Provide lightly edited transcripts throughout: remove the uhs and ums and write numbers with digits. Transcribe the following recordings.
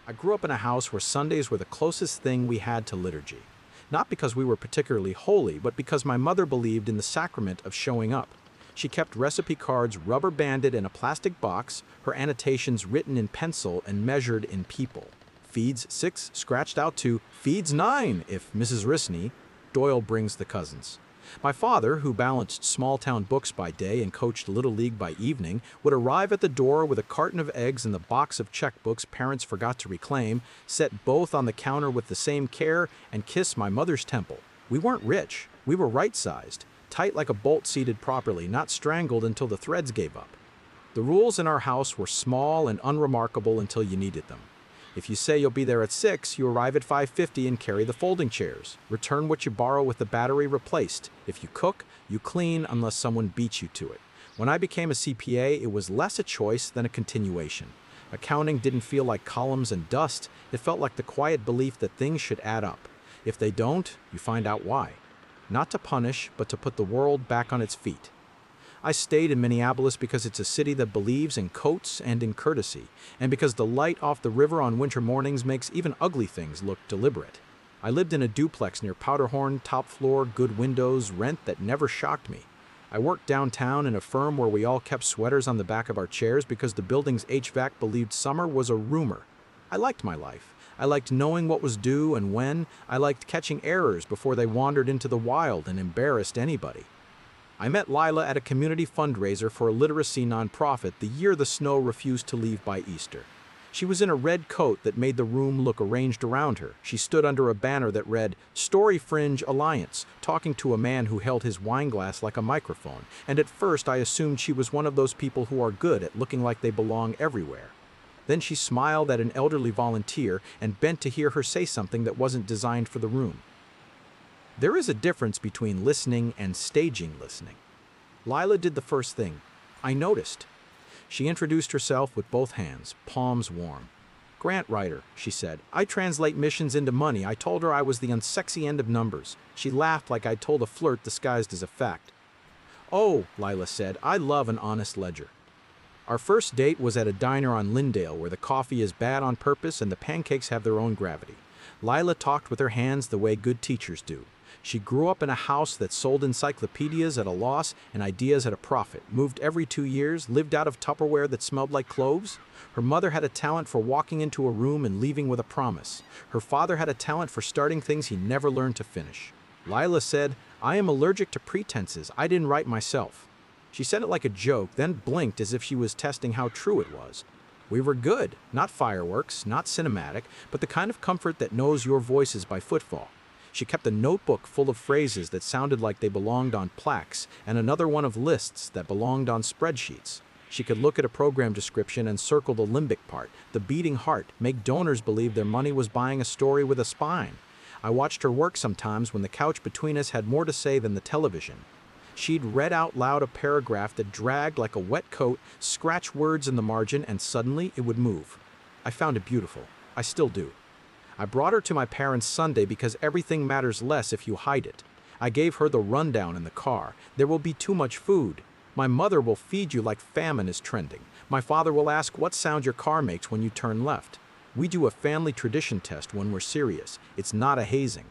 I grew up in a house where Sundays were the closest thing we had to liturgy. Not because we were particularly holy, but because my mother believed in the sacrament of showing up. She kept recipe cards rubber banded in a plastic box, her annotations written in pencil and measured in people. Feeds 6 scratched out to feeds 9 if Mrs. Risney, Doyle brings the cousins. My father, who balanced small-town books by day and coached Little League by evening, would arrive at the door with a carton of eggs and the box of checkbooks parents forgot to reclaim, set both on the counter with the same care, and kiss my mother's temple. We weren't rich. We were right-sized, tight like a bolt seated properly, not strangled until the threads gave up. The rules in our house were small and unremarkable until you needed them. If you say you'll be there at 6, you arrive at 5:50 and carry the folding chairs. Return what you borrow with the battery replaced. If you cook, you clean unless someone beats you to it. When I became a CPA, it was less a choice than a continuation. Accounting didn't feel like columns and dust. It felt like the quiet belief that things should add up. If they don't, you find out why. Not to punish, but to put the world back on its feet. I stayed in Minneapolis because it's a city that believes in coats and in courtesy, and because the light off the river on winter mornings makes even ugly things look deliberate. I lived in a duplex near Powderhorn, top floor, good windows, rent that never shocked me. I worked downtown in a firm where we all kept sweaters on the back of our chairs because the building's HVAC believed summer was a rumor. I liked my life. I liked knowing what was due and when. I liked catching errors before they wandered into the wild and embarrassed anybody. I met Lila at a community fundraiser for a literacy nonprofit the year the snow refused to leave by Easter. She was in a red coat that made the room look arranged around her. She stood under a banner that read, Story Fringe Alliance, talking to a man who held his wine glass like a microphone, and at first I assumed she was one of those people who are good at looking like they belong everywhere. Then she smiled at an elderly volunteer and bent to hear her say something that wasn't designed for the room. There is a difference between listening and staging listening. Lila did the first thing. I noticed. She introduced herself with both hands, palms warm. Grant writer, she said. I translate missions into money. I told her I was the unsexy end of numbers. She laughed like I'd told a flirt disguised as a fact. Oh, Lila said, I love an honest ledger. Our first date was at a diner on Lyndale where the coffee is bad on purpose and the pancakes have their own gravity. Lila talked with her hands the way good teachers do. She grew up in a house that sold encyclopedias at a loss and ideas at a profit, moved every 2 years, lived out of Tupperware that smelled like cloves. Her mother had a talent for walking into a room and leaving with a promise. Her father had a talent for starting things he never learned to finish. Lila said, I am allergic to pretenses. I didn't write myself. She said it like a joke, then blinked as if she was testing how true it was. We were good, not fireworks, not cinematic, but the kind of comfort that knows your voices by footfall. She kept a notebook full of phrases that sounded like they belonged on plaques, and another one of lists that belonged on spreadsheets. She could look at a program description and circle the limbic part, the beating heart, make donors believe their money was buying a story with a spine. I watched her work sometimes when the couch between us had more to say than the television. She'd read out loud a paragraph that dragged like a wet coat, scratch words in the margin, and suddenly it would move. I found it beautiful. I still do. I brought her to my parents' Sunday because everything matters less if you hide it. I gave her the rundown in the car. There will be too much food. My mother will feed you like famine is trending. My father will ask what sound your car makes when you turn left. We do a family tradition test when we're serious. It's not a hazing.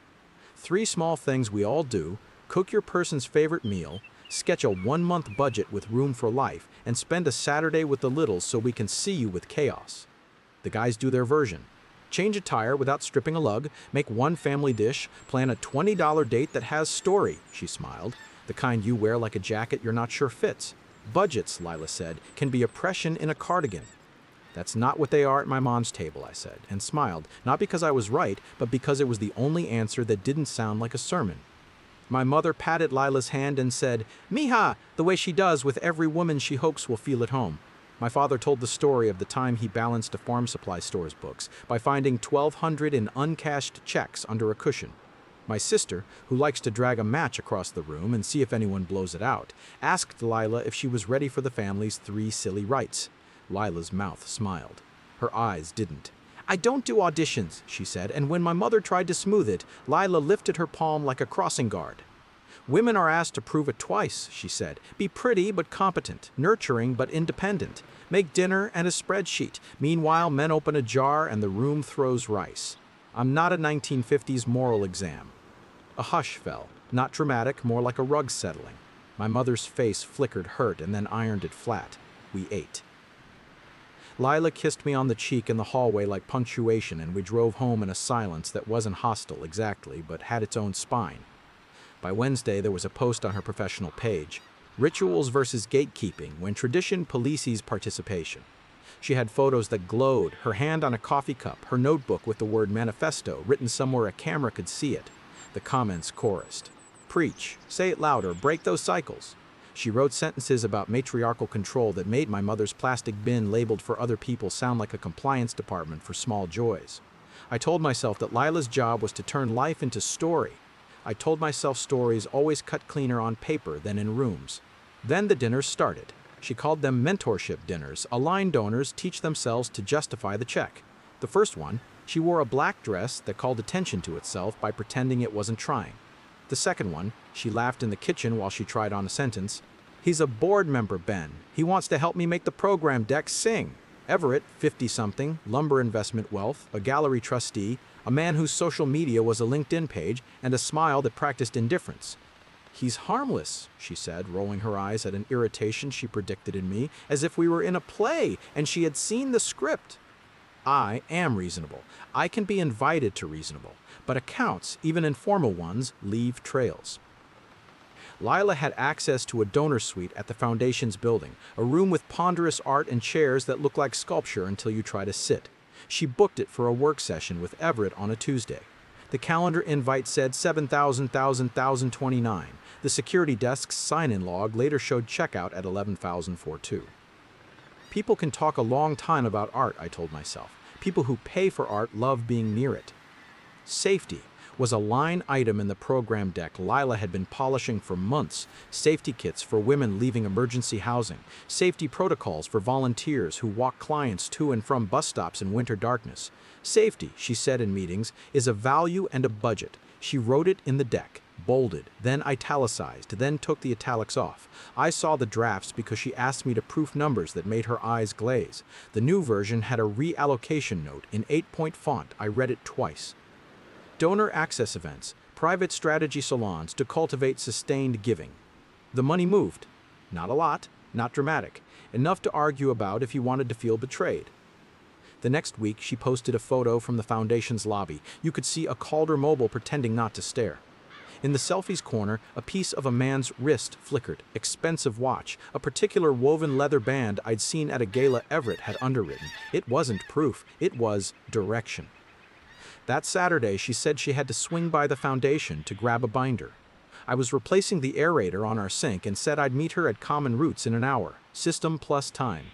3 small things we all do: cook your person's favorite meal, sketch a 1-month budget with room for life, and spend a Saturday with the littles so we can see you with chaos. The guys do their version. Change a tire without stripping a lug, make one family dish, plan a $20 date that has story, she smiled, the kind you wear like a jacket you're not sure fits. Budgets, Lila said, can be oppression in a cardigan. That's not what they are at my mom's table, I said, and smiled, not because I was right, but because it was the only answer that didn't sound like a sermon. My mother patted Lila's hand and said, Mija, the way she does with every woman she hopes will feel at home. My father told the story of the time he balanced a farm supply store's books by finding 1,200 in uncashed checks under a cushion. My sister, who likes to drag a match across the room and see if anyone blows it out, asked Lila if she was ready for the family's 3 silly rites. Lila's mouth smiled. Her eyes didn't. I don't do auditions, she said, and when my mother tried to smooth it, Lila lifted her palm like a crossing guard. Women are asked to prove it twice, she said. Be pretty but competent, nurturing but independent. Make dinner and a spreadsheet. Meanwhile, men open a jar and the room throws rice. I'm not a 1950s moral exam. A hush fell, not dramatic, more like a rug settling. My mother's face flickered hurt and then ironed it flat. We ate. Lila kissed me on the cheek in the hallway like punctuation, and we drove home in a silence that wasn't hostile exactly, but had its own spine. By Wednesday, there was a post on her professional page, Rituals versus Gatekeeping, when tradition polices participation. She had photos that glowed, her hand on a coffee cup, her notebook with the word manifesto written somewhere a camera could see it. The comments chorused. Preach, say it louder, break those cycles. She wrote sentences about matriarchal control that made my mother's plastic bin labeled for other people sound like a compliance department for small joys. I told myself that Lila's job was to turn life into story. I told myself stories always cut cleaner on paper than in rooms. Then the dinners started. She called them mentorship dinners. Aligned donors teach themselves to justify the check. The first one, she wore a black dress that called attention to itself by pretending it wasn't trying. The second one, she laughed in the kitchen while she tried on a sentence. He's a board member, Ben. He wants to help me make the program deck sing. Everett, 50-something, lumber investment wealth, a gallery trustee, a man whose social media was a LinkedIn page, and a smile that practiced indifference. He's harmless, she said, rolling her eyes at an irritation she predicted in me, as if we were in a play and she had seen the script. I am reasonable. I can be invited to reasonable, but accounts, even informal ones, leave trails. Lila had access to a donor suite at the Foundation's building, a room with ponderous art and chairs that look like sculpture until you try to sit. She booked it for a work session with Everett on a Tuesday. The calendar invite said 7,000,029. The security desk's sign-in log later showed checkout at 11,042. People can talk a long time about art, I told myself. People who pay for art love being near it. Safety was a line item in the program deck Lila had been polishing for months. Safety kits for women leaving emergency housing. Safety protocols for volunteers who walk clients to and from bus stops in winter darkness. Safety, she said in meetings, is a value and a budget. She wrote it in the deck, bolded, then italicized, then took the italics off. I saw the drafts because she asked me to proof numbers that made her eyes glaze. The new version had a reallocation note in 8-point font. I read it twice. Donor access events, private strategy salons to cultivate sustained giving. The money moved. Not a lot, not dramatic, enough to argue about if you wanted to feel betrayed. The next week, she posted a photo from the Foundation's lobby. You could see a Calder mobile pretending not to stare. In the selfies corner, a piece of a man's wrist flickered. Expensive watch, a particular woven leather band I'd seen at a gala Everett had underwritten. It wasn't proof, it was direction. That Saturday, she said she had to swing by the Foundation to grab a binder. I was replacing the aerator on our sink and said I'd meet her at Common Roots in an hour, system plus time.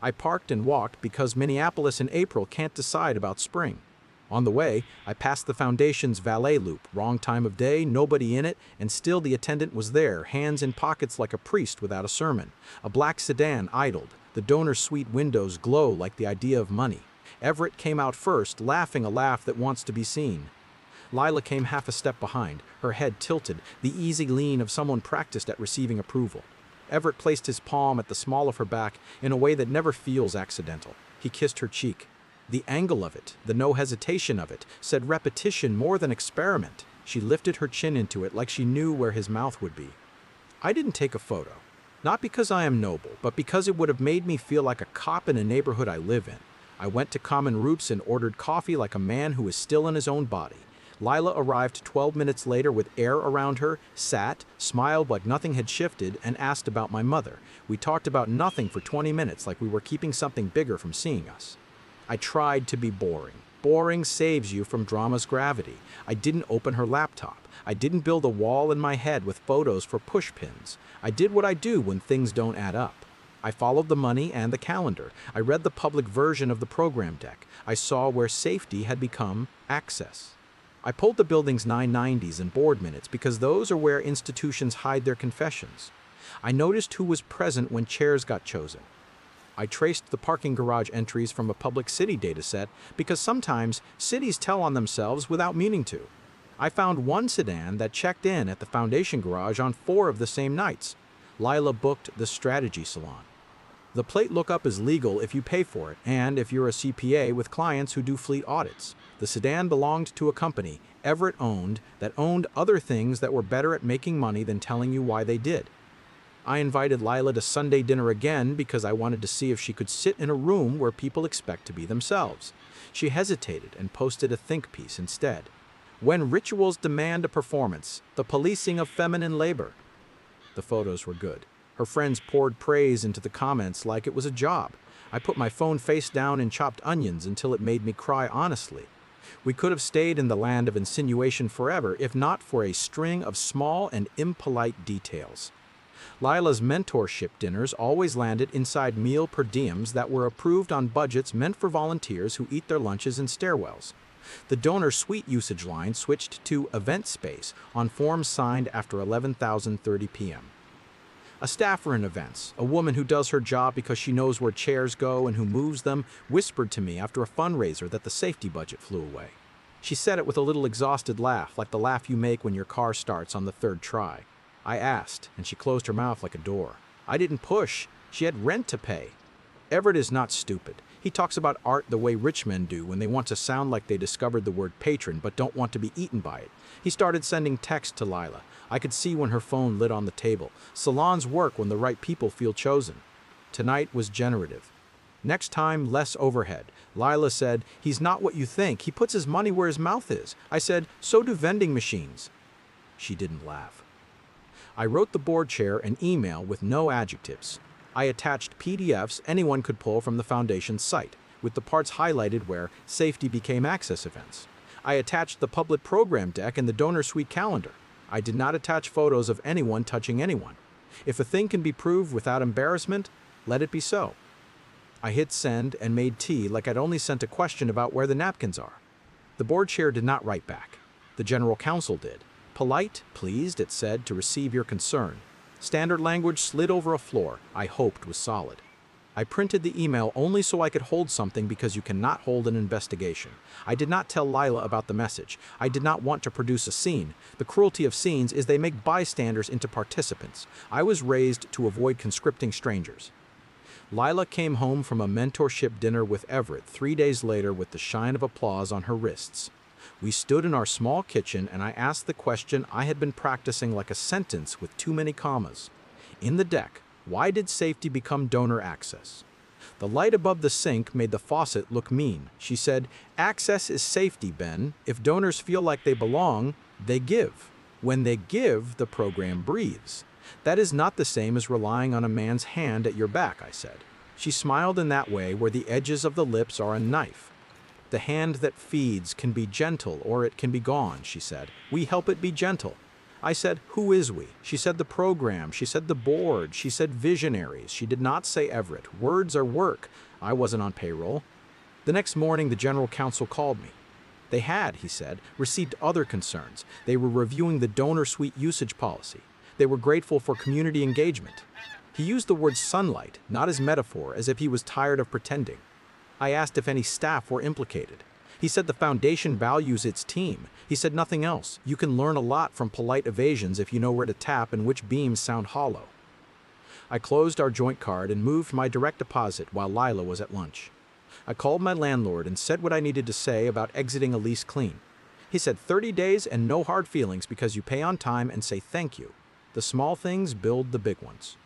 I parked and walked because Minneapolis in April can't decide about spring. On the way, I passed the Foundation's valet loop, wrong time of day, nobody in it, and still the attendant was there, hands in pockets like a priest without a sermon. A black sedan idled, the donor suite windows glow like the idea of money. Everett came out first, laughing a laugh that wants to be seen. Lila came half a step behind, her head tilted, the easy lean of someone practiced at receiving approval. Everett placed his palm at the small of her back in a way that never feels accidental. He kissed her cheek. The angle of it, the no hesitation of it, said repetition more than experiment. She lifted her chin into it like she knew where his mouth would be. I didn't take a photo. Not because I am noble, but because it would have made me feel like a cop in a neighborhood I live in. I went to Common Roots and ordered coffee like a man who is still in his own body. Lila arrived 12 minutes later with air around her, sat, smiled like nothing had shifted, and asked about my mother. We talked about nothing for 20 minutes like we were keeping something bigger from seeing us. I tried to be boring. Boring saves you from drama's gravity. I didn't open her laptop. I didn't build a wall in my head with photos for push pins. I did what I do when things don't add up. I followed the money and the calendar. I read the public version of the program deck. I saw where safety had become access. I pulled the building's 990s and board minutes because those are where institutions hide their confessions. I noticed who was present when chairs got chosen. I traced the parking garage entries from a public city dataset because sometimes cities tell on themselves without meaning to. I found one sedan that checked in at the foundation garage on 4 of the same nights. Lila booked the strategy salon. The plate lookup is legal if you pay for it, and if you're a CPA with clients who do fleet audits. The sedan belonged to a company Everett owned that owned other things that were better at making money than telling you why they did. I invited Lila to Sunday dinner again because I wanted to see if she could sit in a room where people expect to be themselves. She hesitated and posted a think piece instead. When rituals demand a performance, the policing of feminine labor. The photos were good. Her friends poured praise into the comments like it was a job. I put my phone face down and chopped onions until it made me cry honestly. We could have stayed in the land of insinuation forever if not for a string of small and impolite details. Lila's mentorship dinners always landed inside meal per diems that were approved on budgets meant for volunteers who eat their lunches in stairwells. The donor suite usage line switched to event space on forms signed after 11:30 p.m. A staffer in events, a woman who does her job because she knows where chairs go and who moves them, whispered to me after a fundraiser that the safety budget flew away. She said it with a little exhausted laugh, like the laugh you make when your car starts on the 3rd try. I asked, and she closed her mouth like a door. I didn't push. She had rent to pay. Everett is not stupid. He talks about art the way rich men do when they want to sound like they discovered the word patron but don't want to be eaten by it. He started sending texts to Lila. I could see when her phone lit on the table. Salons work when the right people feel chosen. Tonight was generative. Next time, less overhead. Lila said, "He's not what you think. He puts his money where his mouth is." I said, "So do vending machines." She didn't laugh. I wrote the board chair an email with no adjectives. I attached PDFs anyone could pull from the foundation's site, with the parts highlighted where safety became access events. I attached the public program deck and the donor suite calendar. I did not attach photos of anyone touching anyone. If a thing can be proved without embarrassment, let it be so. I hit send and made tea like I'd only sent a question about where the napkins are. The board chair did not write back. The general counsel did. Polite, pleased, it said, to receive your concern. Standard language slid over a floor I hoped was solid. I printed the email only so I could hold something because you cannot hold an investigation. I did not tell Lila about the message. I did not want to produce a scene. The cruelty of scenes is they make bystanders into participants. I was raised to avoid conscripting strangers. Lila came home from a mentorship dinner with Everett 3 days later with the shine of applause on her wrists. We stood in our small kitchen and I asked the question I had been practicing like a sentence with too many commas. In the deck, why did safety become donor access? The light above the sink made the faucet look mean. She said, "Access is safety, Ben. If donors feel like they belong, they give. When they give, the program breathes. That is not the same as relying on a man's hand at your back," I said. She smiled in that way where the edges of the lips are a knife. "The hand that feeds can be gentle or it can be gone," she said. "We help it be gentle." I said, "Who is we?" She said the program. She said the board. She said visionaries. She did not say Everett. Words are work. I wasn't on payroll. The next morning, the general counsel called me. They had, he said, received other concerns. They were reviewing the donor suite usage policy. They were grateful for community engagement. He used the word sunlight, not as metaphor, as if he was tired of pretending. I asked if any staff were implicated. He said the foundation values its team. He said nothing else. You can learn a lot from polite evasions if you know where to tap and which beams sound hollow. I closed our joint card and moved my direct deposit while Lila was at lunch. I called my landlord and said what I needed to say about exiting a lease clean. He said 30 days and no hard feelings because you pay on time and say thank you. The small things build the big ones.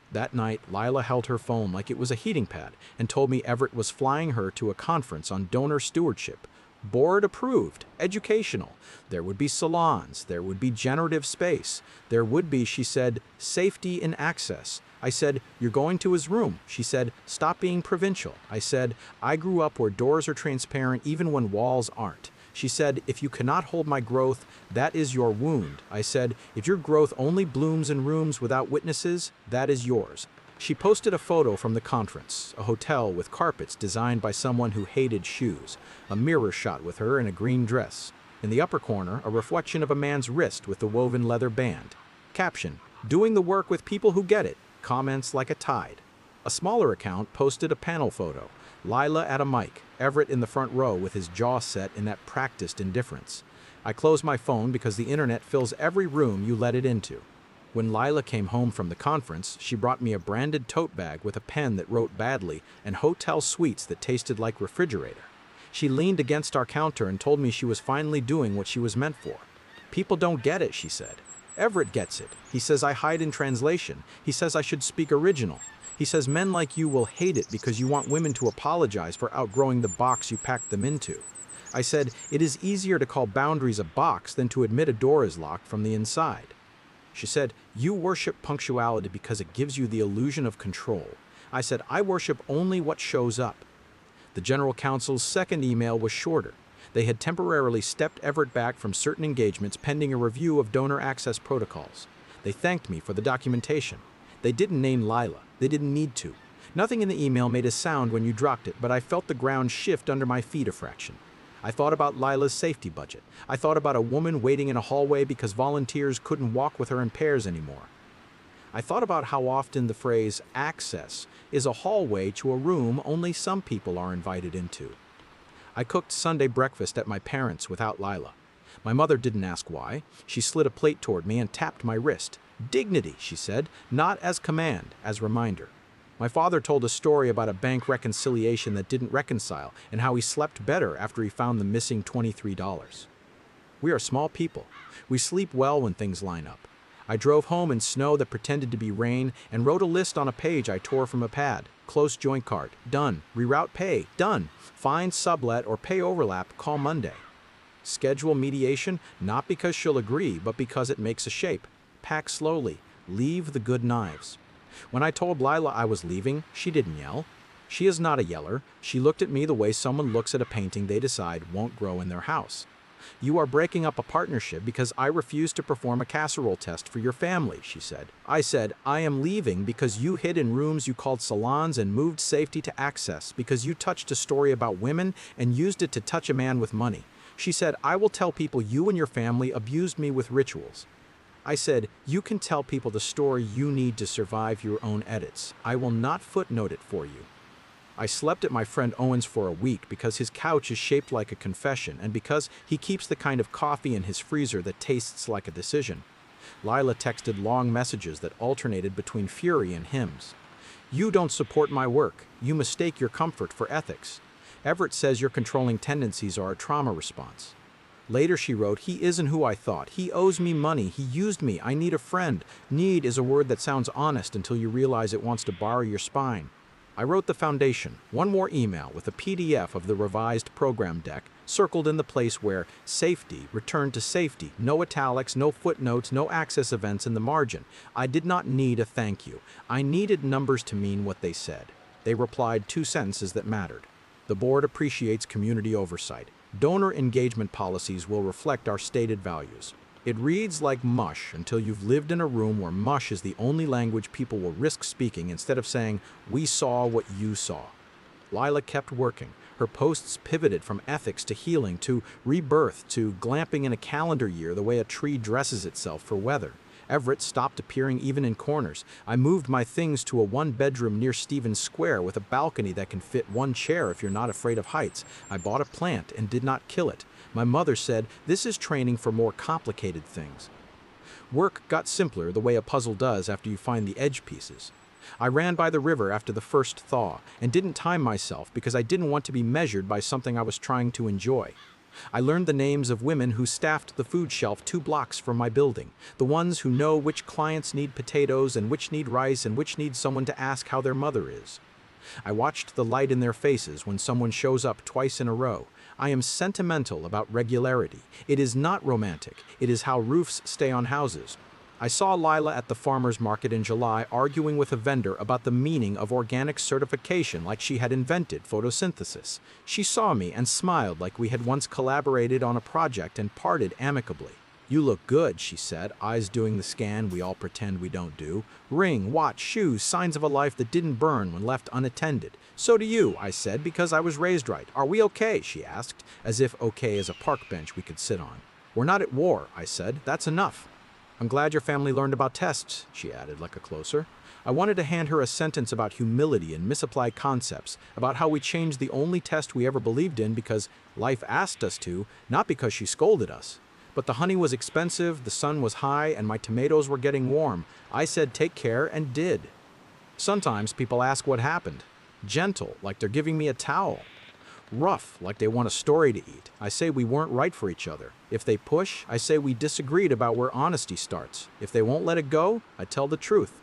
That night, Lila held her phone like it was a heating pad and told me Everett was flying her to a conference on donor stewardship. Board approved, educational. There would be salons. There would be generative space. There would be, she said, safety in access. I said, "You're going to his room." She said, "Stop being provincial." I said, "I grew up where doors are transparent even when walls aren't." She said, "If you cannot hold my growth, that is your wound." I said, "If your growth only blooms in rooms without witnesses, that is yours." She posted a photo from the conference, a hotel with carpets designed by someone who hated shoes, a mirror shot with her in a green dress. In the upper corner, a reflection of a man's wrist with the woven leather band. Caption, "Doing the work with people who get it." Comments like a tide. A smaller account posted a panel photo. Lila at a mic, Everett in the front row with his jaw set in that practiced indifference. I close my phone because the internet fills every room you let it into. When Lila came home from the conference, she brought me a branded tote bag with a pen that wrote badly and hotel suites that tasted like refrigerator. She leaned against our counter and told me she was finally doing what she was meant for. People don't get it, she said. Everett gets it. He says I hide in translation. He says I should speak original. He says men like you will hate it because you want women to apologize for outgrowing the box you packed them into. I said, it is easier to call boundaries a box than to admit a door is locked from the inside. She said, you worship punctuality because it gives you the illusion of control. I said, I worship only what shows up. The general counsel's second email was shorter. They had temporarily stepped Everett back from certain engagements pending a review of donor access protocols. They thanked me for the documentation. They didn't name Lila. They didn't need to. Nothing in the email made a sound when you dropped it, but I felt the ground shift under my feet a fraction. I thought about Lila's safety budget. I thought about a woman waiting in a hallway because volunteers couldn't walk with her in pairs anymore. I thought about how often the phrase access is a hallway to a room only some people are invited into. I cooked Sunday breakfast at my parents' without Lila. My mother didn't ask why. She slid a plate toward me and tapped my wrist. Dignity, she said, not as command, as reminder. My father told a story about a bank reconciliation that didn't reconcile and how he slept better after he found the missing $23. We are small people. We sleep well when things line up. I drove home in snow that pretended to be rain and wrote a list on a page I tore from a pad. Close joint card, done. Reroute pay, done. Find sublet or pay overlap, call Monday. Schedule mediation, not because she'll agree, but because it makes a shape. Pack slowly. Leave the good knives. When I told Lila I was leaving, she didn't yell. She is not a yeller. She looked at me the way someone looks at a painting they decide won't grow in their house. You are breaking up a partnership because I refuse to perform a casserole test for your family, she said. I said, I am leaving because you hid in rooms you called salons and moved safety to access because you touched a story about women and used it to touch a man with money. She said, I will tell people you and your family abused me with rituals. I said, you can tell people the story you need to survive your own edits. I will not footnote it for you. I slept at my friend Owen's for a week because his couch is shaped like a confession and because he keeps the kind of coffee in his freezer that tastes like a decision. Lila texted long messages that alternated between fury and hymns. You don't support my work. You mistake your comfort for ethics. Everett says your controlling tendencies are a trauma response. Later she wrote, he isn't who I thought. He owes me money. He used me. I need a friend. Need is a word that sounds honest until you realize it wants to borrow your spine. I wrote the foundation, one more email with a PDF of the revised program deck, circled in the place where safety returned to safety, no italics, no footnotes, no access events in the margin. I did not need a thank you. I needed numbers to mean what they said. They replied 2 sentences that mattered. The board appreciates community oversight. Donor engagement policies will reflect our stated values. It reads like mush until you've lived in a room where mush is the only language people will risk speaking instead of saying, we saw what you saw. Lila kept working. Her posts pivoted from ethics to healing to rebirth to glamping in a calendar year the way a tree dresses itself for weather. Everett stopped appearing even in corners. I moved my things to a 1-bedroom near Stevens Square with a balcony that can fit 1 chair if you're not afraid of heights. I bought a plant and did not kill it. My mother said, this is training for more complicated things. Work got simpler the way a puzzle does after you find the edge pieces. I ran by the river after the first thaw and didn't time myself because I didn't want to be measured by something I was trying to enjoy. I learned the names of women who staffed the food shelf 2 blocks from my building, the ones who know which clients need potatoes and which need rice and which need someone to ask how their mother is. I watched the light in their faces when someone shows up twice in a row. I am sentimental about regularity. It is not romantic. It is how roofs stay on houses. I saw Lila at the farmer's market in July arguing with a vendor about the meaning of organic certification like she had invented photosynthesis. She saw me and smiled like we had once collaborated on a project and parted amicably. You look good, she said, eyes doing the scan we all pretend we don't do. Ring, watch, shoes, signs of a life that didn't burn when left unattended. So do you, I said, because I was raised right. Are we okay, she asked, as if okay is a park bench we could sit on. We're not at war, I said. That's enough. I'm glad your family learned about tests, she added like a closer. I wanted to hand her a sentence about humility and misapplied concepts, about how we changed the only test we ever believed in because life asked us to, not because she scolded us. But the honey was expensive, the sun was high, and my tomatoes were getting warm. I said take care and did. Sometimes people ask what happened. Gentle, like they're giving me a towel. Rough, like they want a story to eat. I say we weren't right for each other. If they push, I say we disagreed about where honesty starts. If they won't let it go, I tell the truth.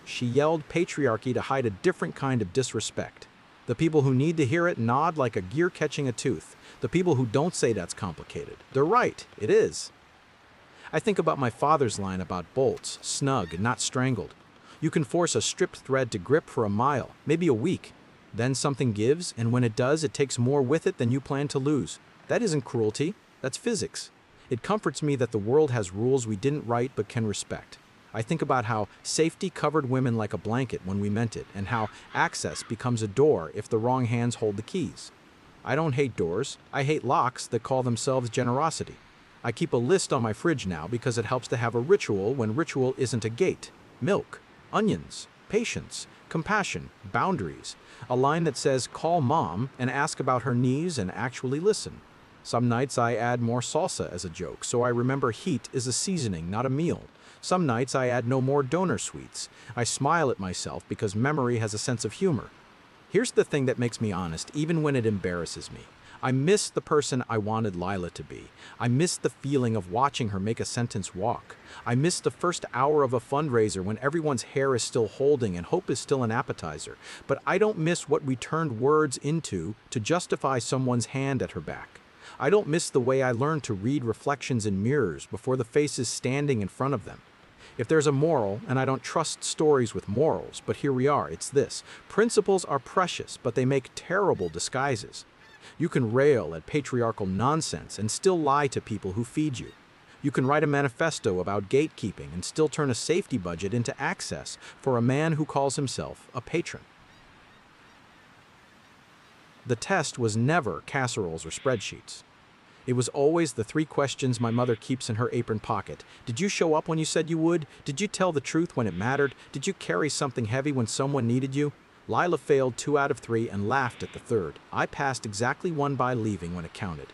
She yelled patriarchy to hide a different kind of disrespect. The people who need to hear it nod like a gear catching a tooth. The people who don't say that's complicated. They're right, it is. I think about my father's line about bolts, snug, not strangled. You can force a stripped thread to grip for a mile, maybe a week. Then something gives, and when it does, it takes more with it than you plan to lose. That isn't cruelty, that's physics. It comforts me that the world has rules we didn't write but can respect. I think about how safety covered women like a blanket when we meant it, and how access becomes a door if the wrong hands hold the keys. I don't hate doors, I hate locks that call themselves generosity. I keep a list on my fridge now because it helps to have a ritual when ritual isn't a gate. Milk, onions, patience, compassion, boundaries. A line that says, call mom and ask about her knees and actually listen. Some nights I add more salsa as a joke, so I remember heat is a seasoning, not a meal. Some nights I add no more donor sweets. I smile at myself because memory has a sense of humor. Here's the thing that makes me honest, even when it embarrasses me. I miss the person I wanted Lila to be. I miss the feeling of watching her make a sentence walk. I miss the first hour of a fundraiser when everyone's hair is still holding and hope is still an appetizer. But I don't miss what we turned words into to justify someone's hand at her back. I don't miss the way I learned to read reflections in mirrors before the faces standing in front of them. If there's a moral, and I don't trust stories with morals, but here we are, it's this. Principles are precious, but they make terrible disguises. You can rail at patriarchal nonsense and still lie to people who feed you. You can write a manifesto about gatekeeping and still turn a safety budget into access for a man who calls himself a patron. The test was never casseroles or spreadsheets. It was always the 3 questions my mother keeps in her apron pocket. Did you show up when you said you would? Did you tell the truth when it mattered? Did you carry something heavy when someone needed you? Lila failed 2 out of 3 and laughed at the 3rd. I passed exactly 1 by leaving when it counted.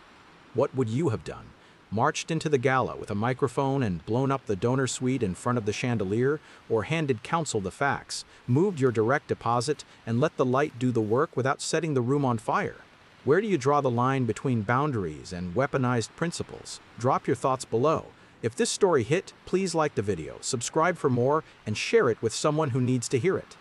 What would you have done? Marched into the gala with a microphone and blown up the donor suite in front of the chandelier, or handed counsel the facts, moved your direct deposit, and let the light do the work without setting the room on fire? Where do you draw the line between boundaries and weaponized principles? Drop your thoughts below. If this story hit, please like the video, subscribe for more, and share it with someone who needs to hear it.